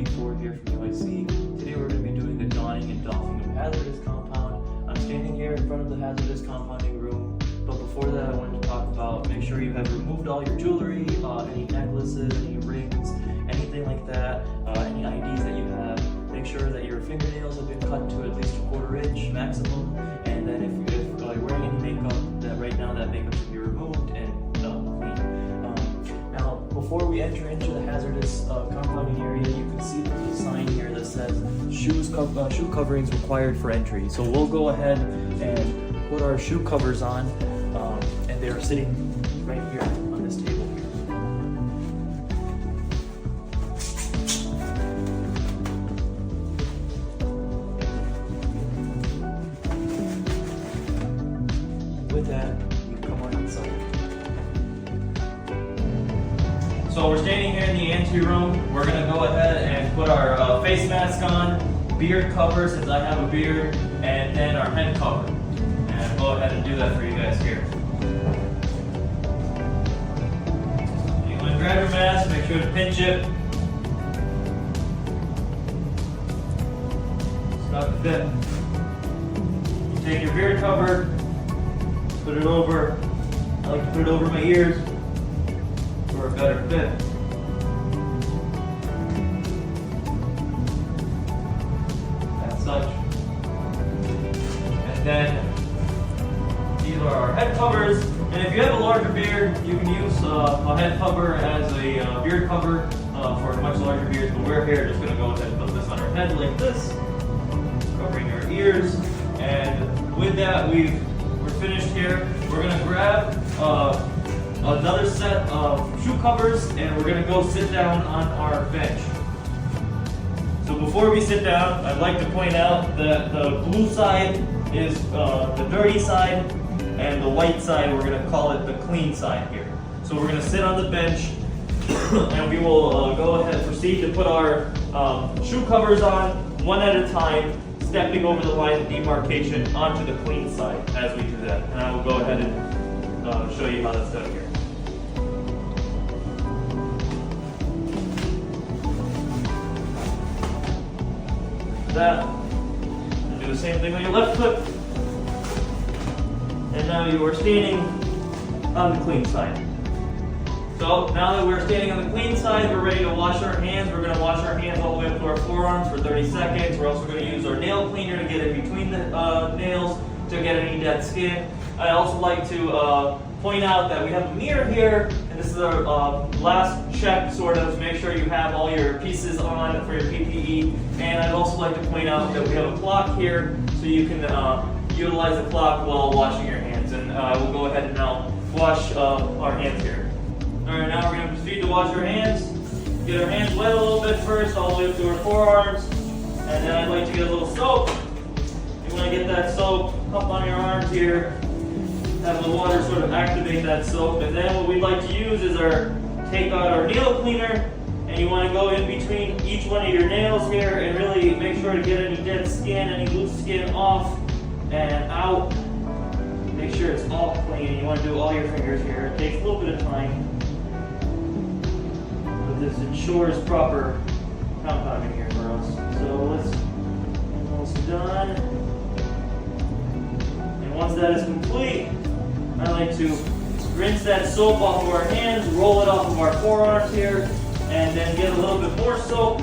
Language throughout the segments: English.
4 here from UIC. Today we're going to be doing the donning and doffing of Hazardous compound. I'm standing here in front of the Hazardous compounding room, but before that I wanted to talk about make sure you have removed all your jewelry, any necklaces, any rings, anything like that, any IDs that you have. Make sure that your fingernails have been cut to at least 1/4 inch maximum, and then if you're wearing any makeup, that right now that makeup should be removed and clean. Now, before we enter into the hazardous compounding area, you can see the little sign here that says shoe coverings required for entry. So we'll go ahead and put our shoe covers on, and they're sitting right here on this table here. With that, we come on inside. So we're standing here in the ante room. We're going to go ahead and put our face mask on, beard cover since I have a beard, and then our head cover. And I'll go ahead and do that for you guys here. You want to grab your mask, make sure to pinch it. It's not to fit. You take your beard cover, put it over, I like to put it over my ears for a better fit. As such. And then these are our head covers. And if you have a larger beard, you can use a head cover as a beard cover for much larger beards. But we're here just going to go ahead and put this on our head like this, covering our ears. And with that, we're finished here. We're going to grab another set of shoe covers and we're going to go sit down on our bench. So before we sit down, I'd like to point out that the blue side is the dirty side and the white side, we're going to call it the clean side here. So we're going to sit on the bench and we will go ahead and proceed to put our shoe covers on one at a time, stepping over the line of demarcation onto the clean side as we do that. And I will go ahead and show you how that's done here. That, and do the same thing on your left foot. And now you are standing on the clean side. So now that we're standing on the clean side, we're ready to wash our hands. We're going to wash our hands all the way up to our forearms for 30 seconds. We're also going to use our nail cleaner to get in between the nails to get any dead skin. I also like to point out that we have a mirror here, and this is our last check sort of to make sure you have all your pieces on for your PPE. And I'd also like to point out that we have a clock here, so you can utilize the clock while washing your hands. And I will go ahead and now wash our hands here. Alright, now we're going to proceed to wash our hands. Get our hands wet a little bit first, all the way up to our forearms. And then I'd like to get a little soap. You want to get that soap up on your arms here. Have the water sort of activate that soap. And then what we'd like to use is take out our nail cleaner. And you want to go in between each one of your nails here and really make sure to get any dead skin, any loose skin off and out. Make sure it's all clean. You want to do all your fingers here. It takes a little bit of time. This ensures proper compounding here for us. So let's almost done. And once that is complete, I like to rinse that soap off of our hands, roll it off of our forearms here, and then get a little bit more soap.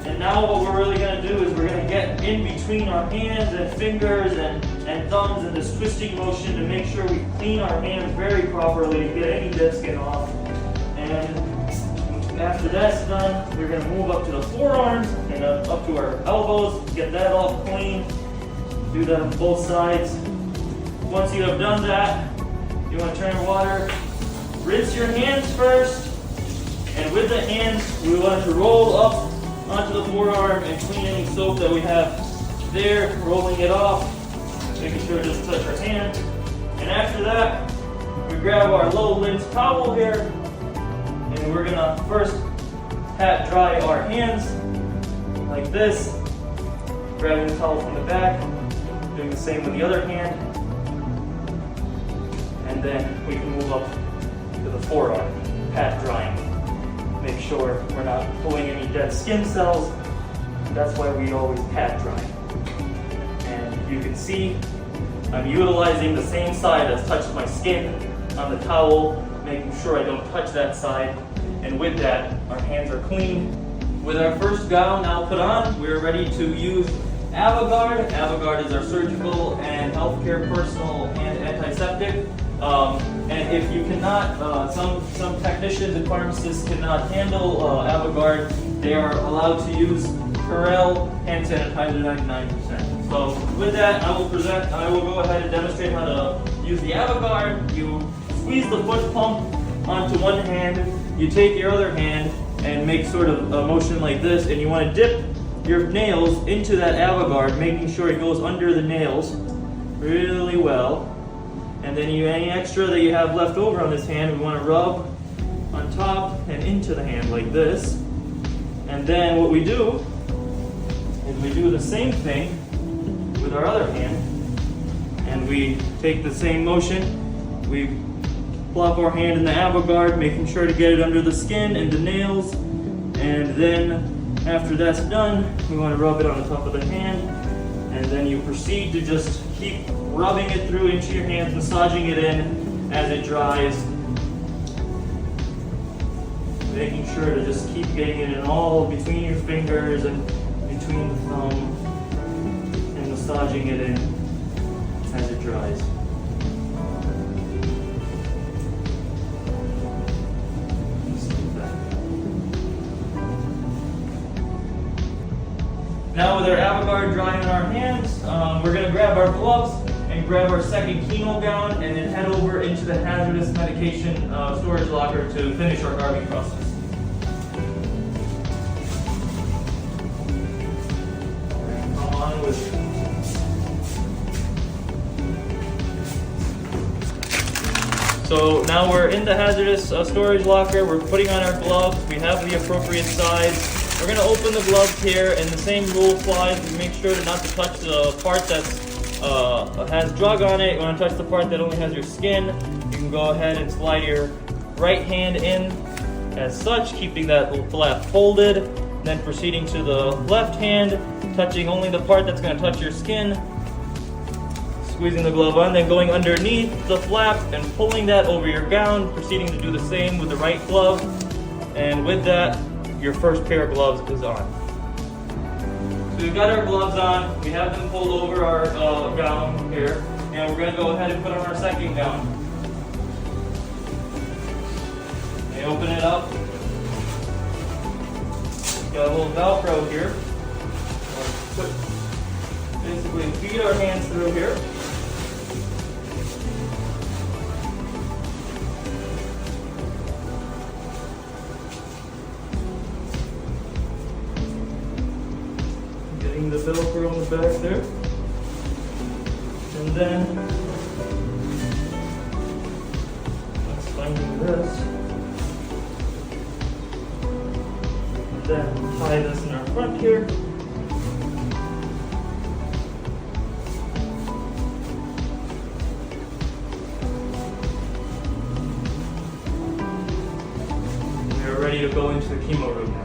And now what we're really going to do is we're going to get in between our hands and fingers and thumbs in this twisting motion to make sure we clean our hands very properly to get any dead skin off. And after that's done, we're going to move up to the forearms and up to our elbows, get that all clean. Do that on both sides. Once you have done that, you want to turn your water, rinse your hands first, and with the hands, we want to roll up onto the forearm and clean any soap that we have there, rolling it off, making sure it doesn't touch our hand. And after that, we grab our low lint towel here, and we're going to first pat dry our hands like this, grabbing the towel from the back, doing the same with the other hand, and then we can move up to the forearm, pat drying. make sure we're not pulling any dead skin cells. That's why we always pat dry. And you can see I'm utilizing the same side that's touched my skin on the towel, making sure I don't touch that side. And with that, our hands are clean. With our first gown now put on, we're ready to use AvaGuard. AvaGuard is our surgical and healthcare personal hand antiseptic. And if you cannot, some technicians and pharmacists cannot handle AvaGuard, they are allowed to use Perel hand sanitizer 99%. So with that, I will go ahead and demonstrate how to use the AvaGuard. You squeeze the foot pump onto one hand, you take your other hand and make sort of a motion like this, and you want to dip your nails into that AvaGuard, making sure it goes under the nails really well. And then any extra that you have left over on this hand, we want to rub on top and into the hand like this. And then what we do is we do the same thing with our other hand, and we take the same motion. We plop our hand in the AvaGuard, making sure to get it under the skin and the nails. And then after that's done, we want to rub it on the top of the hand. And then you proceed to just keep rubbing it through into your hands, massaging it in as it dries. Making sure to just keep getting it in all between your fingers and between the thumb, and massaging it in as it dries. Now with our AvaGuard drying in our hands, we're going to grab our gloves and grab our second chemo gown and then head over into the hazardous medication storage locker to finish our garbing process. Come on with it. So now we're in the hazardous storage locker. We're putting on our gloves. We have the appropriate size. We're going to open the gloves here, and the same rule applies. We make sure not to touch the part that has drug on it. You want to touch the part that only has your skin. You can go ahead and slide your right hand in as such, keeping that flap folded. Then proceeding to the left hand, touching only the part that's going to touch your skin. Squeezing the glove on, then going underneath the flap and pulling that over your gown. Proceeding to do the same with the right glove. And with that, your first pair of gloves is on. So we've got our gloves on, we have them pulled over our gown here, and we're going to go ahead and put on our second gown. Okay, open it up. Got a little Velcro here. Basically feed our hands through here. The Velcro on the back there, and then let's find this, and then tie this in our front here. We are ready to go into the chemo room now.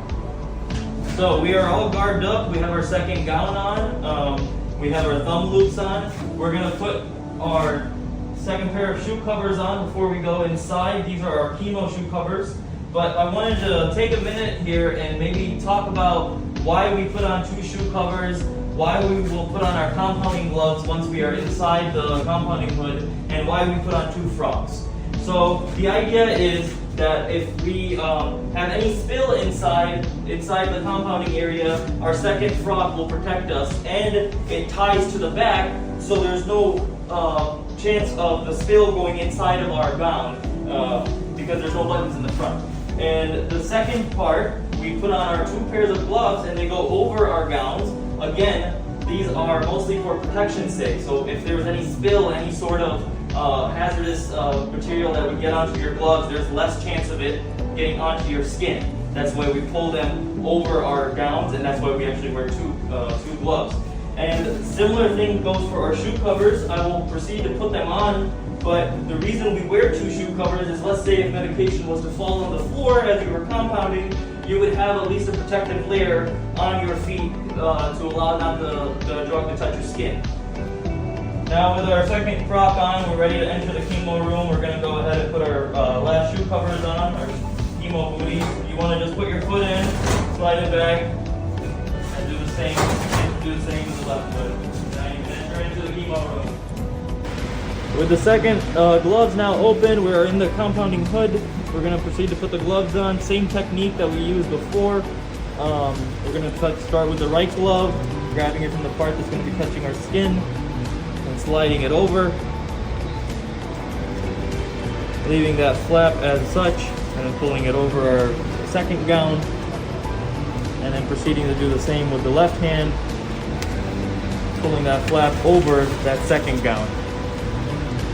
So we are all garbed up. We have our second gown on. We have our thumb loops on. We're going to put our second pair of shoe covers on before we go inside. These are our chemo shoe covers. But I wanted to take a minute here and maybe talk about why we put on 2 shoe covers, why we will put on our compounding gloves once we are inside the compounding hood, and why we put on 2 frocks. So the idea is that if we have any spill inside the compounding area, our second frock will protect us, and it ties to the back, so there's no chance of the spill going inside of our gown because there's no buttons in the front. And the second part, we put on our 2 pairs of gloves and they go over our gowns. Again, these are mostly for protection's sake, so if there's any spill, any sort of hazardous material that would get onto your gloves, there's less chance of it getting onto your skin. That's why we pull them over our gowns, and that's why we actually wear two gloves. And similar thing goes for our shoe covers. I will proceed to put them on But the reason we wear 2 shoe covers is, let's say if medication was to fall on the floor as you were compounding, you would have at least a protective layer on your feet to allow not the drug to touch your skin. Now with our second frock on, we're ready to enter the chemo room. We're going to go ahead and put our last shoe covers on, our chemo booties. You want to just put your foot in, slide it back, and do the same with the left foot. Now you can enter into the chemo room. With the second gloves now open, we're in the compounding hood. We're going to proceed to put the gloves on. Same technique that we used before. We're going to start with the right glove, grabbing it from the part that's going to be touching our skin, and sliding it over, leaving that flap as such, and then pulling it over our second gown, and then proceeding to do the same with the left hand, pulling that flap over that second gown.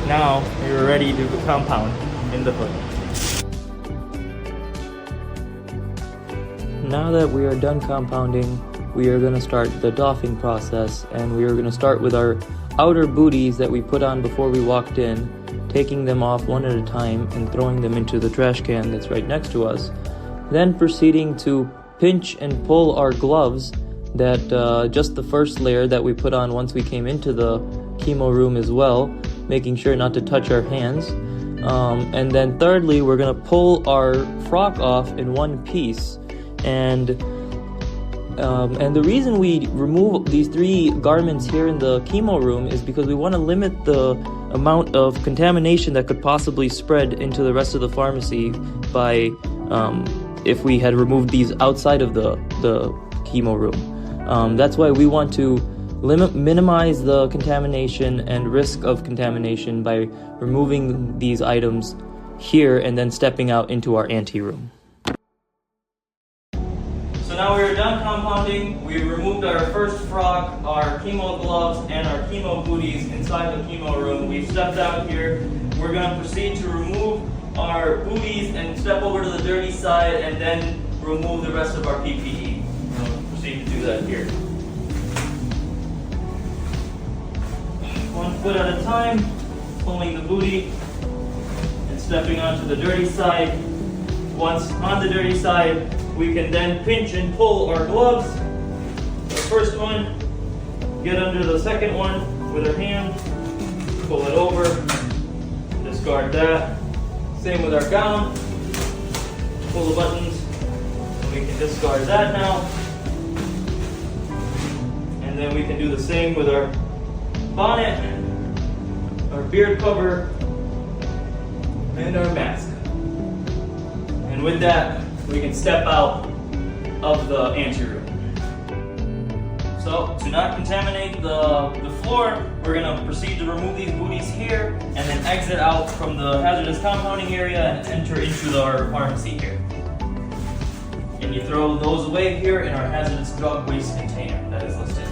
Now you're ready to compound in the hood. Now that we are done compounding, we are going to start the doffing process, and we are going to start with our outer booties that we put on before we walked in, taking them off one at a time and throwing them into the trash can that's right next to us. Then proceeding to pinch and pull our gloves, that just the first layer that we put on once we came into the chemo room as well, making sure not to touch our hands. And then thirdly, we're going to pull our frock off in one piece. And the reason we remove these 3 garments here in the chemo room is because we want to limit the amount of contamination that could possibly spread into the rest of the pharmacy by if we had removed these outside of the chemo room. That's why we want to minimize the contamination and risk of contamination by removing these items here and then stepping out into our anteroom. So now we're done compounding. We removed our first frock, our chemo gloves, and our chemo booties inside the chemo room. We've stepped out here. We're going to proceed to remove our booties and step over to the dirty side and then remove the rest of our PPE. We'll proceed to do that here. 1 foot at a time, pulling the booty and stepping onto the dirty side. Once on the dirty side, we can then pinch and pull our gloves. The first one, get under the second one with our hand, pull it over, discard that. Same with our gown, pull the buttons, and we can discard that now. And then we can do the same with our bonnet, our beard cover, and our mask. And with that, we can step out of the anteroom. So, to not contaminate the floor, we're going to proceed to remove these booties here and then exit out from the hazardous compounding area and enter into our pharmacy here. And you throw those away here in our hazardous drug waste container that is listed.